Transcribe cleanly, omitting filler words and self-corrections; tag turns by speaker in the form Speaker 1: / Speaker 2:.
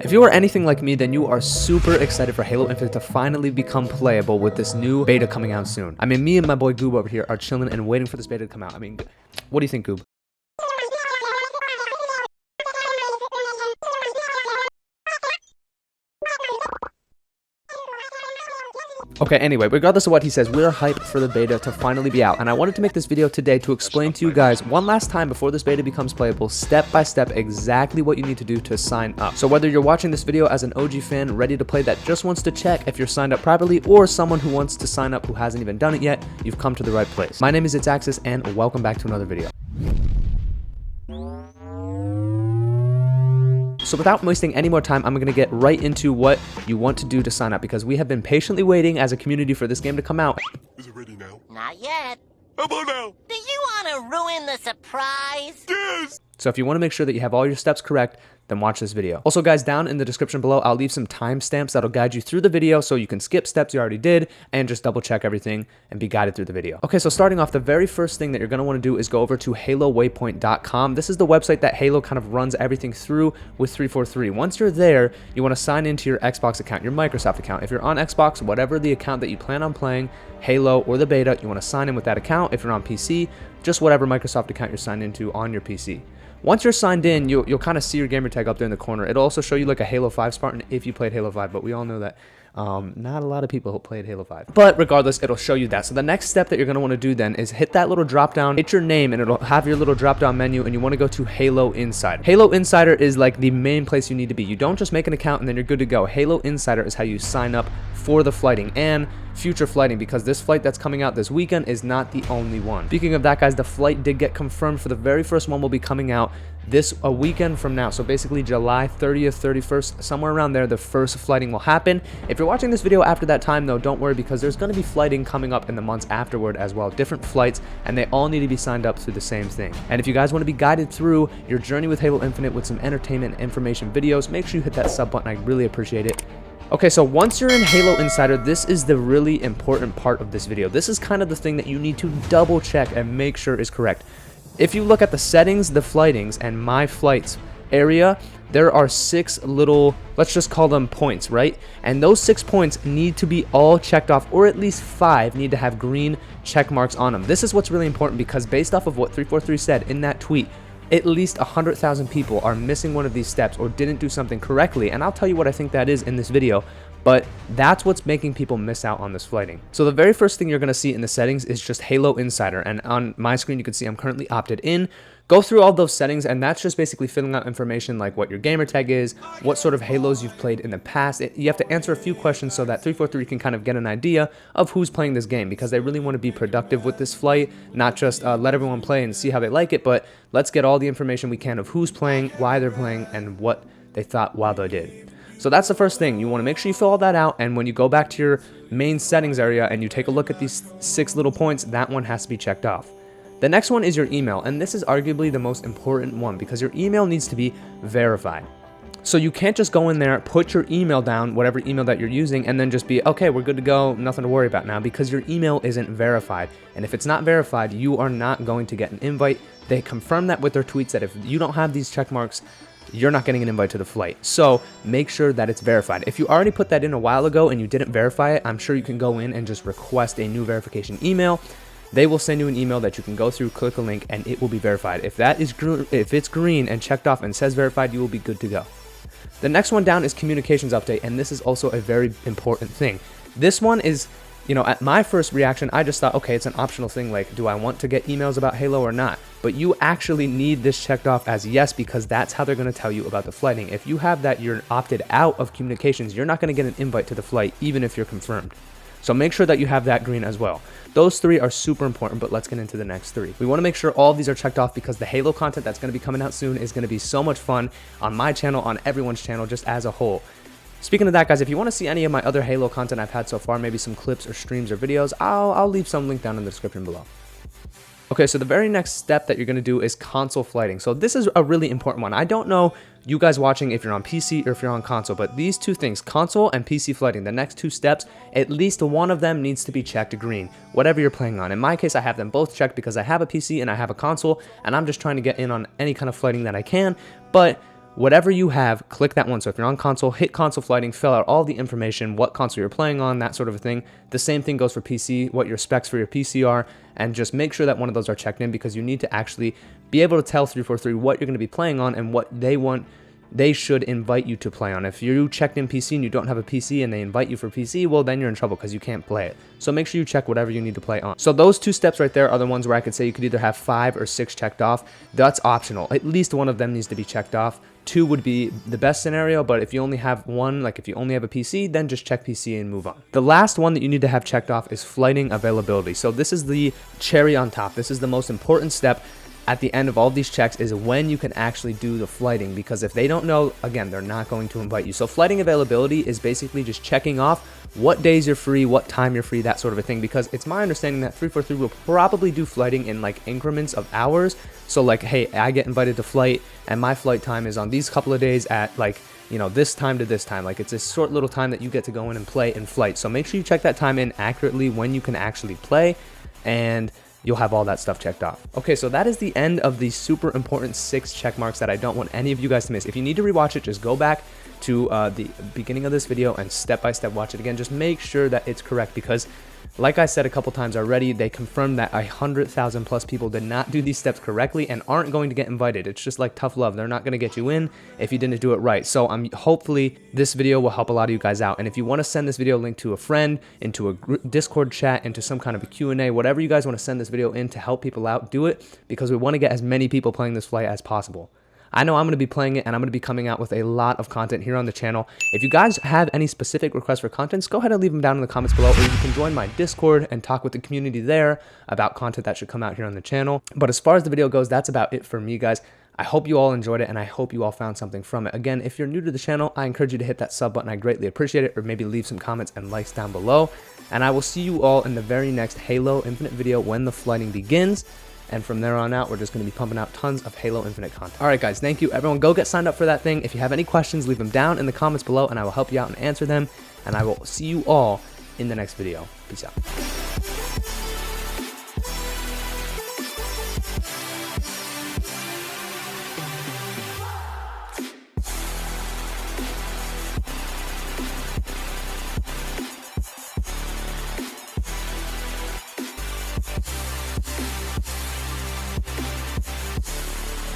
Speaker 1: If you are anything like me, then you are super excited for Halo Infinite to finally become playable with this new beta coming out soon. I mean, me and my boy Goob over here are chilling and waiting for this beta to come out. I mean, what do you think, Goob? Okay, anyway, regardless of what he says, we're hyped for the beta to finally be out, and I wanted to make this video today to explain to you guys one last time before this beta becomes playable, step by step, exactly what you need to do to sign up. So whether you're watching this video as an OG fan ready to play that just wants to check if you're signed up properly, or someone who wants to sign up who hasn't even done it yet, you've come to the right place. My name is ItsAxis, and welcome back to another video. So without wasting any more time, I'm going to get right into what you want to do to sign up, because we have been patiently waiting as a community for this game to come out.
Speaker 2: Is it ready now?
Speaker 3: Not yet.
Speaker 2: How about now?
Speaker 3: Do you want to ruin the surprise?
Speaker 2: Yes!
Speaker 1: So if you want to make sure that you have all your steps correct, then watch this video. Also guys, down in the description below, I'll leave some timestamps that'll guide you through the video so you can skip steps you already did and just double check everything and be guided through the video. Okay, so starting off, the very first thing that you're going to want to do is go over to halowaypoint.com. This is the website that Halo kind of runs everything through with 343. Once you're there, you want to sign into your Xbox account, your Microsoft account. If you're on Xbox, whatever the account that you plan on playing, Halo or the beta, you want to sign in with that account. If you're on PC, just whatever Microsoft account you're signed into on your PC. Once you're signed in, you'll kind of see your gamer tag up there in the corner. It'll also show you like a Halo 5 Spartan if you played Halo 5, but we all know that not a lot of people played Halo 5. But regardless, it'll show you that. So the next step that you're going to want to do then is hit that little drop down, hit your name, and it'll have your little drop down menu, and you want to go to Halo Insider. Halo Insider is like the main place you need to be. You don't just make an account and then you're good to go. Halo Insider is how you sign up for the flighting and future flighting, because this flight that's coming out this weekend is not the only one. Speaking of that, guys, the flight did get confirmed for the very first one will be coming out a weekend from now. So basically July 30th, 31st, somewhere around there, the first flighting will happen. If you're watching this video after that time though, don't worry, because there's going to be flighting coming up in the months afterward as well, different flights, and they all need to be signed up through the same thing. And if you guys want to be guided through your journey with Halo Infinite with some entertainment and information videos, make sure you hit that sub button. I really appreciate it. Okay, so once you're in Halo Insider, this is the really important part of this video. This is kind of the thing that you need to double check and make sure is correct. If you look at the settings, the flightings, and my flights area, there are 6 little, let's just call them points, right? And those 6 points need to be all checked off, or at least 5 need to have green check marks on them. This is what's really important, because based off of what 343 said in that tweet, at least 100,000 people are missing one of these steps or didn't do something correctly, and I'll tell you what I think that is in this video, but that's what's making people miss out on this flighting. So the very first thing you're going to see in the settings is just Halo Insider, and on my screen you can see I'm currently opted in. Go through all those settings, and that's just basically filling out information like what your gamer tag is, what sort of Halos you've played in the past. You have to answer a few questions so that 343 can kind of get an idea of who's playing this game, because they really want to be productive with this flight, not just let everyone play and see how they like it, but let's get all the information we can of who's playing, why they're playing, and what they thought while they did. So that's the first thing. You want to make sure you fill all that out, and when you go back to your main settings area and you take a look at these 6 little points, that one has to be checked off. The next one is your email, and this is arguably the most important one, because your email needs to be verified. So you can't just go in there, put your email down, whatever email that you're using, and then just be, okay, we're good to go, nothing to worry about now, because your email isn't verified. And if it's not verified, you are not going to get an invite. They confirm that with their tweets that if you don't have these check marks, you're not getting an invite to the flight. So make sure that it's verified. If you already put that in a while ago and you didn't verify it, I'm sure you can go in and just request a new verification email. They will send you an email that you can go through, click a link, and it will be verified. If it's green and checked off and says verified, you will be good to go. The next one down is communications update, and this is also a very important thing. This one is, at my first reaction, I just thought, okay, it's an optional thing, like, do I want to get emails about Halo or not? But you actually need this checked off as yes, because that's how they're going to tell you about the flighting. If you have that you're opted out of communications, you're not going to get an invite to the flight, even if you're confirmed. So make sure that you have that green as well. Those 3 are super important, but let's get into the next 3. We want to make sure all of these are checked off, because the Halo content that's going to be coming out soon is going to be so much fun on my channel, on everyone's channel, just as a whole. Speaking of that, guys, if you want to see any of my other Halo content I've had so far, maybe some clips or streams or videos, I'll leave some link down in the description below. Okay, so the very next step that you're going to do is console flighting. So this is a really important one. I don't know you guys watching if you're on PC or if you're on console, but these 2 things, console and PC flighting, the next 2 steps, at least one of them needs to be checked green, whatever you're playing on. In my case, I have them both checked because I have a PC and I have a console, and I'm just trying to get in on any kind of flighting that I can. But whatever you have, click that one. So if you're on console, hit console flighting, fill out all the information, what console you're playing on, that sort of a thing. The same thing goes for PC, what your specs for your PC are, and just make sure that one of those are checked in, because you need to actually be able to tell 343 what you're going to be playing on and what they should invite you to play on. If you checked in PC and you don't have a PC and they invite you for PC, well, then you're in trouble because you can't play it. So make sure you check whatever you need to play on. So those 2 steps right there are the ones where I could say you could either have 5 or 6 checked off. That's optional. At least one of them needs to be checked off. 2 would be the best scenario, but if you only have 1, like if you only have a PC, then just check PC and move on. The last one that you need to have checked off is flighting availability. So this is the cherry on top. This is the most important step at the end of all of these checks, is when you can actually do the flighting, because if they don't know, again, they're not going to invite you. So flighting availability is basically just checking off what days you're free, what time you're free, that sort of a thing, because it's my understanding that 343 will probably do flighting in like increments of hours. So like, hey, I get invited to flight and my flight time is on these couple of days at like, you know, this time to this time. Like, it's a short little time that you get to go in and play in flight. So make sure you check that time in accurately when you can actually play, and you'll have all that stuff checked off. Okay, so that is the end of the super important 6 check marks that I don't want any of you guys to miss. If you need to rewatch it, just go back to the beginning of this video and step by step watch it again. Just make sure that it's correct, because like I said a couple times already, they confirmed that 100,000 plus people did not do these steps correctly and aren't going to get invited. It's just like tough love. They're not going to get you in if you didn't do it right. So hopefully this video will help a lot of you guys out. And if you want to send this video link to a friend, into a Discord chat, into some kind of a Q&A, whatever you guys want to send this video in to help people out, do it, because we want to get as many people playing this flight as possible. I know I'm going to be playing it, and I'm going to be coming out with a lot of content here on the channel. If you guys have any specific requests for content, go ahead and leave them down in the comments below, or you can join my Discord and talk with the community there about content that should come out here on the channel. But as far as the video goes, that's about it for me, guys. I hope you all enjoyed it, and I hope you all found something from it. Again, if you're new to the channel, I encourage you to hit that sub button. I greatly appreciate it, or maybe leave some comments and likes down below. And I will see you all in the very next Halo Infinite video when the flighting begins. And from there on out, we're just going to be pumping out tons of Halo Infinite content. All right, guys, thank you. Everyone, go get signed up for that thing. If you have any questions, leave them down in the comments below, and I will help you out and answer them. And I will see you all in the next video. Peace out.